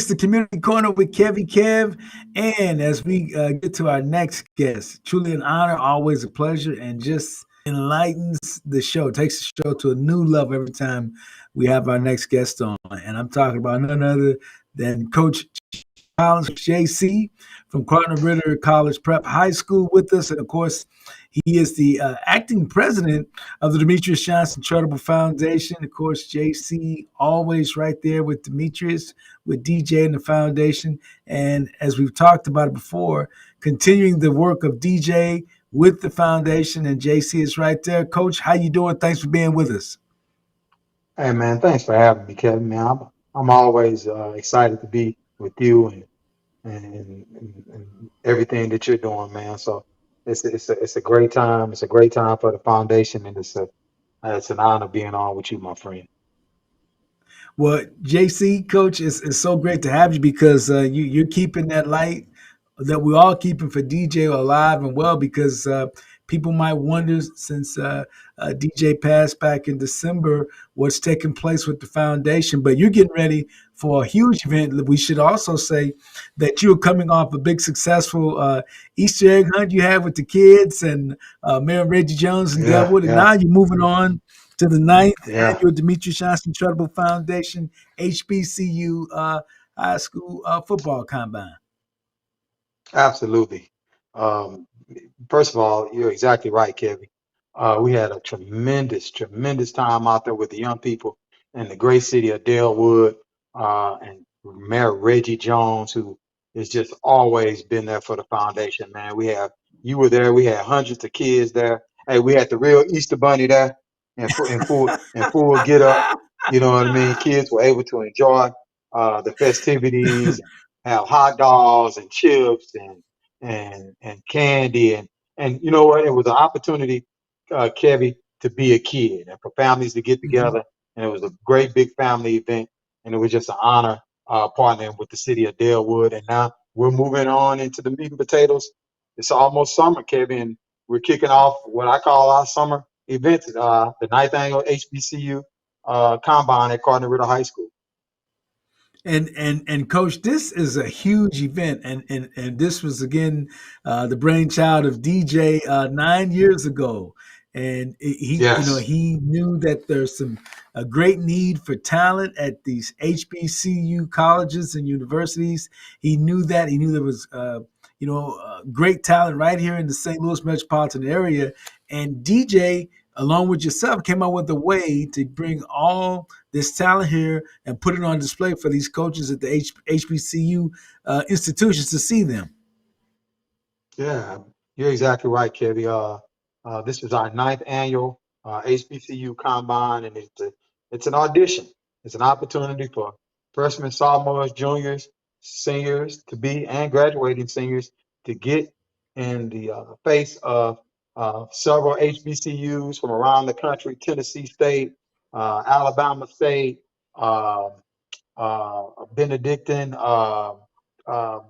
the Community Corner with Kevykev. And as we get to our next guest, truly an honor, always a pleasure, and just enlightens the show, takes the show to a new level every time we have our next guest on. And I'm talking about none other than Coach Collins, JC from Cardinal Ritter College Prep High School with us. And of course, he is the acting president of the Demetrius Johnson Charitable Foundation. Of course, JC always right there with Demetrius, with DJ and the foundation. And as we've talked about it before, continuing the work of DJ with the foundation, and JC is right there. Coach, how you doing? Thanks for being with us. Hey man, thanks for having me, Kevin. Man, I'm always excited to be with you and everything that you're doing, man. So it's a great time. It's a great time for the foundation, and it's an honor being on with you, my friend. Well, JC, Coach, it's so great to have you because you're keeping that light that we're all keeping for DJ alive and well, because people might wonder, since DJ passed back in December, what's taking place with the foundation. But you're getting ready for a huge event. We should also say that you're coming off a big successful Easter egg hunt you had with the kids and Mayor Reggie Jones and Delwood, and now you're moving on to the 9th annual Demetrius Johnson Charitable Foundation HBCU high school football combine. Absolutely. Um, First of all, you're exactly right, Kevin. We had a tremendous time out there with the young people in the great city of Delwood, and Mayor Reggie Jones, who has just always been there for the foundation, man. You were there. We had hundreds of kids there. Hey, we had the real Easter Bunny there in full get up. You know what I mean? Kids were able to enjoy the festivities, have hot dogs and chips and candy, and you know what? It was an opportunity, Kevy, to be a kid and for families to get together. And it was a great big family event, and it was just an honor partnering with the city of Delwood. And now we're moving on into the meat and potatoes. It's almost summer, Kevin, and we're kicking off what I call our summer event, the 9th annual HBCU combine at Cardinal Ritter High School. And Coach, this is a huge event, and this was again the brainchild of DJ 9 years ago, and he knew that there's a great need for talent at these HBCU colleges and universities. He knew there was great talent right here in the St. Louis metropolitan area, and DJ, along with yourself, came up with a way to bring all this talent here and put it on display for these coaches at the HBCU institutions to see them. Yeah, you're exactly right, Kevy. This is our 9th annual HBCU combine, and it's an audition. It's an opportunity for freshmen, sophomores, juniors, seniors to be, and graduating seniors to get in the face of several HBCUs from around the country: Tennessee State, Alabama State, uh, Benedictine,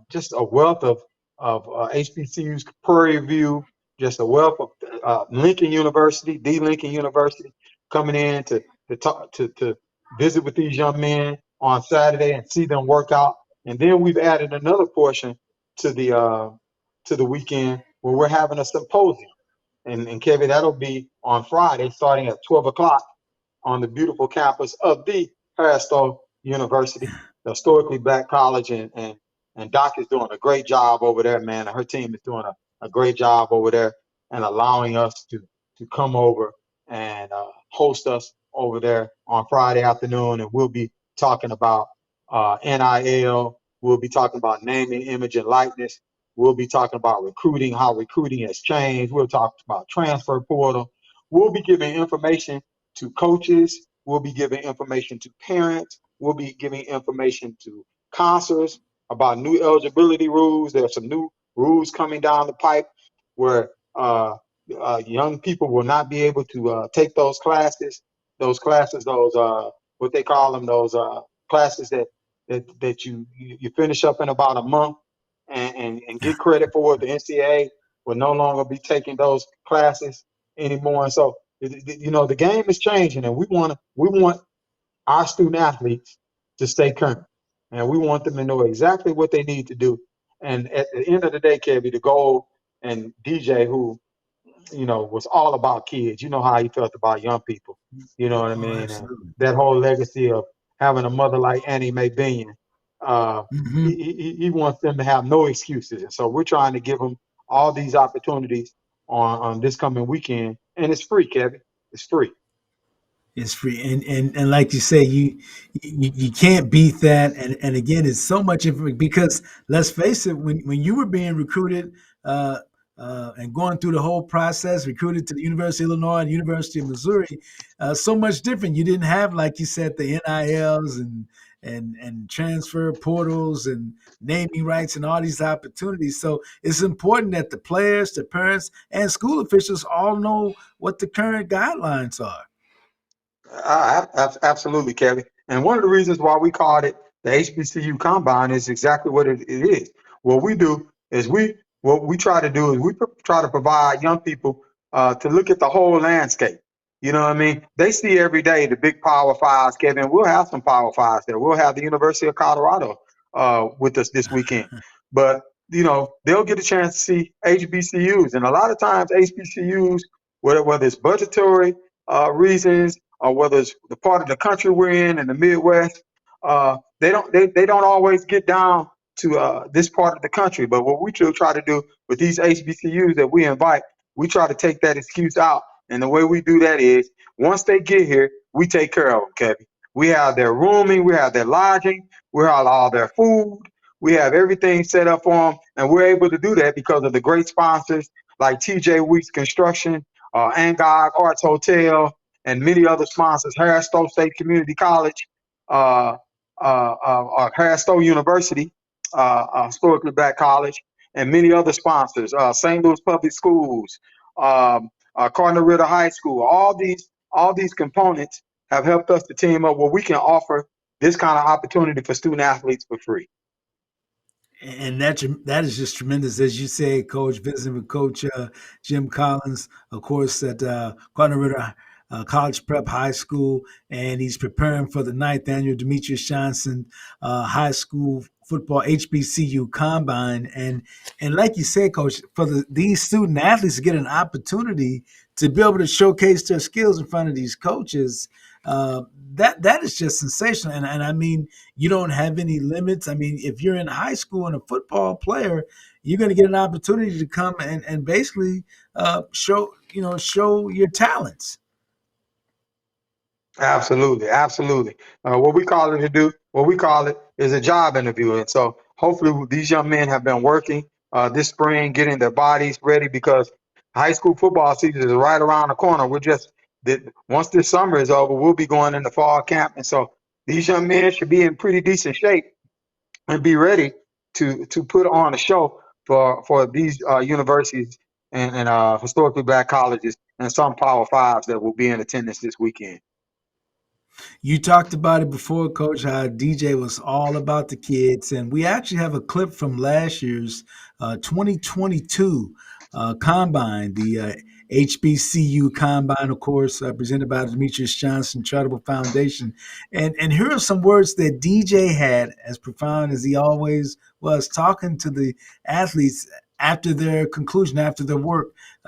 just a wealth of HBCUs, Prairie View, just a wealth of Lincoln University, D. Lincoln University, coming in to talk to visit with these young men on Saturday and see them work out. And then we've added another portion to the weekend where we're having a symposium. And Kevin, that'll be on Friday, starting at 12 o'clock on the beautiful campus of the Harris-Stowe University, the historically black college, and Doc is doing a great job over there, man. And her team is doing a great job over there and allowing us to come over and host us over there on Friday afternoon. And we'll be talking about NIL. We'll be talking about naming, image, and likeness. We'll be talking about recruiting, how recruiting has changed. We'll talk about transfer portal. We'll be giving information to coaches. We'll be giving information to parents. We'll be giving information to counselors about new eligibility rules. There are some new rules coming down the pipe where young people will not be able to take those classes, those what they call them, those classes that you finish up in about a month and get credit for it. The NCAA will no longer be taking those classes anymore. And so, the game is changing, and we want our student athletes to stay current. and we want them to know exactly what they need to do. And at the end of the day, Kevy, the goal, and DJ, who was all about kids. You know how he felt about young people. You know what I Oh, mean? And absolutely. that whole legacy of having a mother like Annie Mae Binion, Hmm. he wants them to have no excuses. And so we're trying to give them all these opportunities on this coming weekend. And it's free, Kevin. It's free. It's free, and like you say, you can't beat that. And again, it's so much information because let's face it, when you were being recruited uh, and going through the whole process, recruited to the University of Illinois and University of Missouri, so much different. You didn't have, like you said, the NILs and transfer portals and naming rights and all these opportunities. So it's important that the players, the parents, and school officials all know what the current guidelines are. Absolutely, Kevin. And one of the reasons why we called it the HBCU Combine is exactly what it is. What we do is what we try to do is try to provide young people to look at the whole landscape. You know what I mean? They see every day the big Power Fives, Kevin. We'll have some Power Fives there. We'll have the University of Colorado with us this weekend. But they'll get a chance to see HBCUs, and a lot of times HBCUs, whether it's budgetary reasons or whether it's the part of the country we're in the Midwest, they don't always get down to this part of the country. But what we try to do with these HBCUs that we invite, we try to take that excuse out. And the way we do that is once they get here, we take care of them, Kevin. We have their rooming, we have their lodging, we have all their food, we have everything set up for them, and we're able to do that because of the great sponsors like TJ Weeks Construction, Angog Arts Hotel, and many other sponsors, Harris Stowe State Community College, Harris Stowe University, historically black college, and many other sponsors, St. Louis Public Schools, Cardinal Ritter High School. All these components have helped us to team up where we can offer this kind of opportunity for student athletes for free. And that is just tremendous, as you say, Coach. Visiting with Coach Jim Collins, of course, at Cardinal Ritter College Prep High School, and he's preparing for the 9th annual Demetrius Johnson High School Football HBCU Combine. And like you said, Coach, for these student athletes to get an opportunity to be able to showcase their skills in front of these coaches, that is just sensational. And I mean, you don't have any limits. I mean, if you're in high school and a football player, you're going to get an opportunity to come and basically show your talents. Absolutely, absolutely. What we call it is a job interview. And so hopefully these young men have been working this spring, getting their bodies ready because high school football season is right around the corner. Once this summer is over, we'll be going into fall camp. And so these young men should be in pretty decent shape and be ready to put on a show for these universities and historically black colleges and some Power Fives that will be in attendance this weekend. You talked about it before, Coach, how DJ was all about the kids. And we actually have a clip from last year's 2022 Combine, the HBCU Combine, of course, presented by the Demetrius Johnson Charitable Foundation. And here are some words that DJ had, as profound as he always was, talking to the athletes after their conclusion, after their work.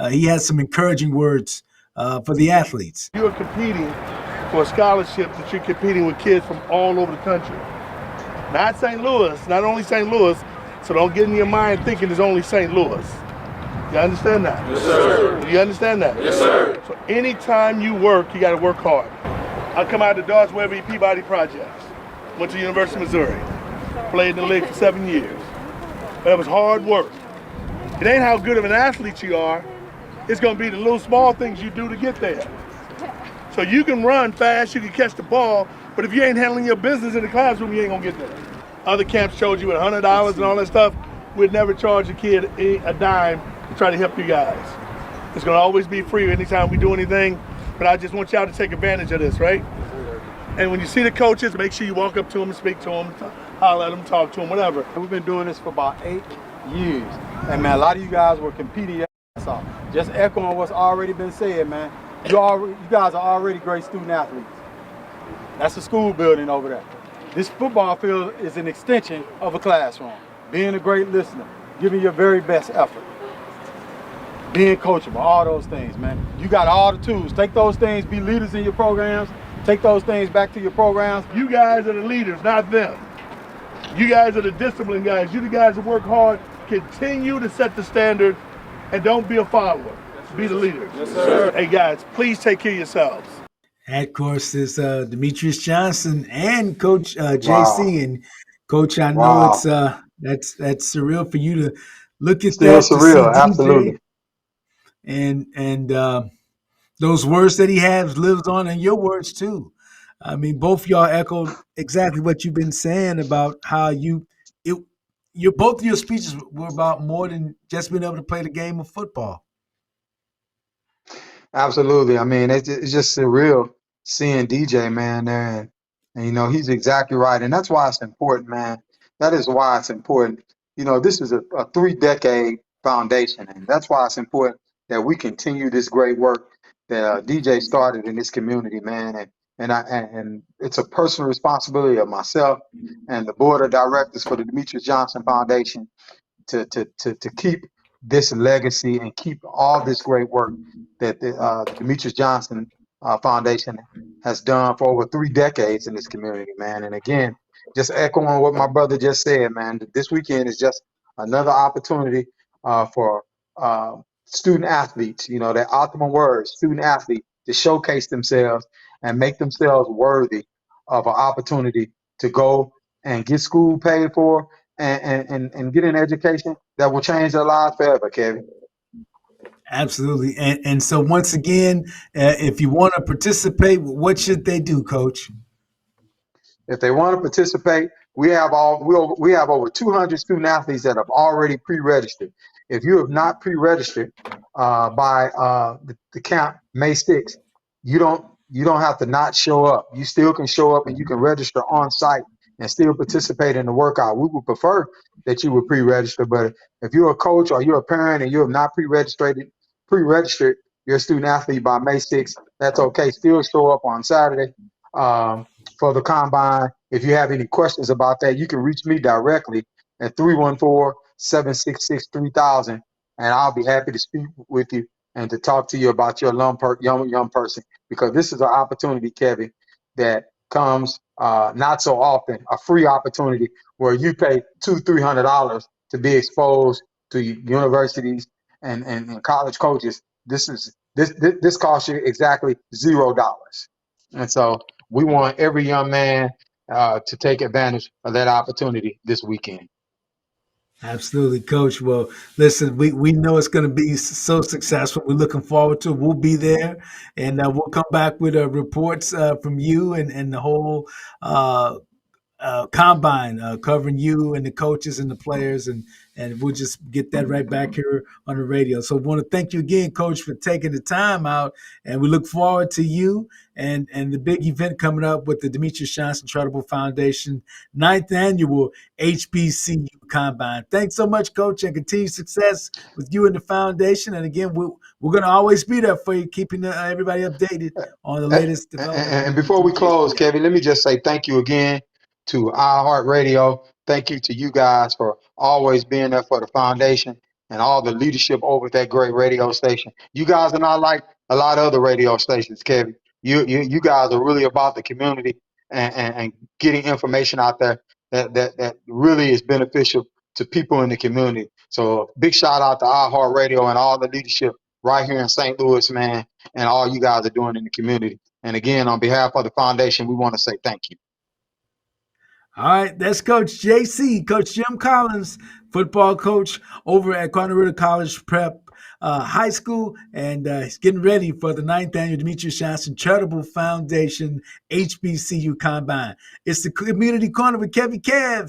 He had some encouraging words for the athletes. You are competing for scholarships, that you're competing with kids from all over the country. Not St. Louis, not only St. Louis, so don't get in your mind thinking it's only St. Louis. You understand that? Yes, sir. You understand that? Yes, sir. So anytime you work, you got to work hard. I come out of the Dodge Webby Peabody Projects, went to the University of Missouri, played in the league for 7 years. But it was hard work. It ain't how good of an athlete you are, it's going to be the little small things you do to get there. So you can run fast, you can catch the ball, but if you ain't handling your business in the classroom, you ain't gonna get there. Other camps charge you with $100 and all that stuff. We'd never charge a kid a dime to try to help you guys. It's gonna always be free anytime we do anything, but I just want y'all to take advantage of this, right? And when you see the coaches, make sure you walk up to them and speak to them, holler at them, talk to them, whatever. We've been doing this for about 8 years. And man, a lot of you guys were competing your ass off. Just echoing what's already been said, man. You guys are already great student athletes. That's a school building over there. This football field is an extension of a classroom. Being a great listener, giving your very best effort, being coachable, all those things, man. You got all the tools. Take those things, be leaders in your programs. Take those things back to your programs. You guys are the leaders, not them. You guys are the disciplined guys. You the guys that work hard. Continue to set the standard and don't be a follower. Be the leader. Yes, sir. Hey, guys, please take care of yourselves. Of course, is Demetrius Johnson and Coach JC. Wow. And Coach, I know Wow. it's that's surreal for you to look at Still that, to see surreal, DJ, absolutely. and those words that he has lives on in your words too. I mean, both y'all echoed exactly what you've been saying about how your both of your speeches were about more than just being able to play the game of football. Absolutely. I mean, it's just surreal seeing DJ, man, there. And, you know, he's exactly right. And that's why it's important, man. That is why it's important. You know, this is a 3-decade foundation. And that's why it's important that we continue this great work that DJ started in this community, man. And it's a personal responsibility of myself and the board of directors for the Demetrius Johnson Foundation to keep this legacy and keep all this great work that the Demetrius Johnson Foundation has done for over 3 decades in this community, man. And again, just echoing what my brother just said, man, this weekend is just another opportunity for student athletes, you know, that optimal word, student athlete, to showcase themselves and make themselves worthy of an opportunity to go and get school paid for and get an education that will change their lives forever, Kevin. Absolutely. And so once again, if you want to participate, what should they do, Coach? If they want to participate, we have over 200 student athletes that have already pre-registered. If you have not pre-registered by the camp May 6th, you don't have to not show up. You still can show up and you can register on site and still participate in the workout. We would prefer that you would pre-register, but if you're a coach or you're a parent and you have not pre-registered your student athlete by May 6th, that's okay. Still show up on Saturday for the combine. If you have any questions about that, you can reach me directly at 314-766-3000, and I'll be happy to speak with you and to talk to you about your young person, because this is an opportunity, Kevin, that comes not so often, a free opportunity where you pay $200-300 to be exposed to universities and college coaches. This costs you exactly $0. And so we want every young man to take advantage of that opportunity this weekend. Absolutely, Coach. Well, listen, we know it's going to be so successful. We're looking forward to it. We'll be there, and we'll come back with reports from you and the whole combine, covering you and the coaches and the players, and we'll just get that right back here on the radio. So I want to thank you again, Coach, for taking the time out, and we look forward to you and the big event coming up with the Demetrius Johnson Charitable Foundation 9th Annual HBCU Combine. Thanks so much, Coach, and continued success with you and the foundation. And again, we're going to always be there for you, keeping everybody updated on the latest development. And before we close, Kevin, let me just say thank you again to iHeartRadio. Thank you to you guys for always being there for the foundation and all the leadership over at that great radio station. You guys are not like a lot of other radio stations, Kevin. You guys are really about the community and getting information out there that really is beneficial to people in the community. So big shout out to iHeartRadio and all the leadership right here in St. Louis, man, and all you guys are doing in the community. And again, on behalf of the foundation, we want to say thank you. All right, that's Coach JC, Coach Jim Collins, football coach over at Cardinal Ritter College Prep High School, and he's getting ready for the 9th Annual Demetrius Johnson Charitable Foundation HBCU Combine. It's the Community Corner with Kevykev.